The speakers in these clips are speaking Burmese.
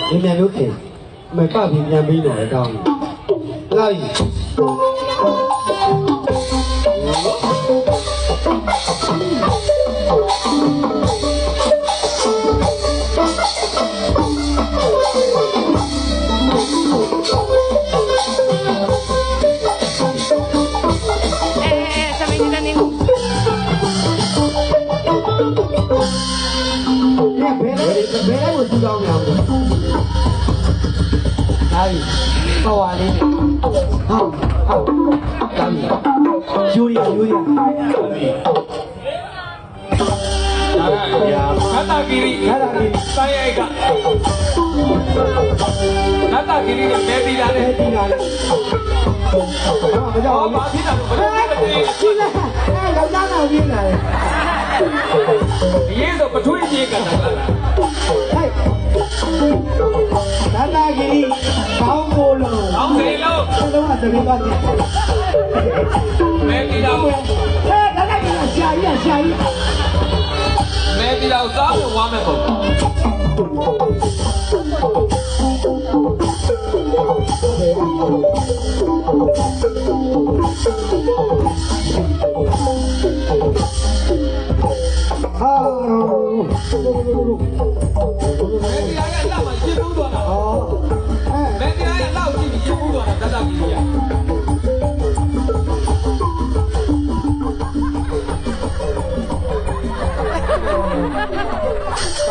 ဒီမြန်လို့ခင်မကပြီးပြန်ပြီးတော့ကောင်းလာပြီဘယ်လိုသူတောင်းရအောင်လဲဟာဟောပါလေဟုတ်ကောင်းပြီယူရခတာဂီရီတိုင်းရိုက်ကခတာဂီရီနဲ့မဲတီလာနဲ့တီလာနဲ့ဘာကြောင့်ဘာဖြစ်တာလဲဘယ်လိုလဲဒီလားလောက်သားတော့ပြင်းလာတယ်ဒီရေးတော့ပထွေးကြီးကတာလားခတာဂီရီကောင်းမို့လို့ကောင်းတယ်လို့လုံးဝသတိပါနဲ့မဲတီလာခတာဂီရီရှာကြီးမဲတီလာစားဖို့ဝါမယ်ပေါ့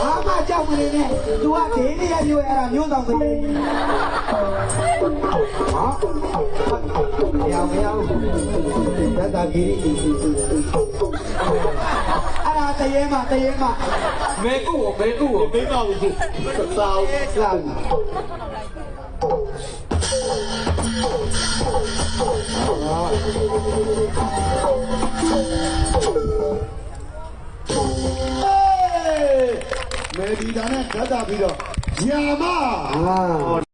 ဘာမှကြောက်မနေနဲ့ तू ကဒေးလေးရမျိုးအဲ့ဒါမျိုးဆောင်သေးတယ်ဟာမရသတ္တဂီရီအဲ့ဒါတရေမမဲကုကိုဘေးပါဘူးစောင်းလာမဲဒီတာနဲ့ဓာတ်တာပြီးတော့ယာမ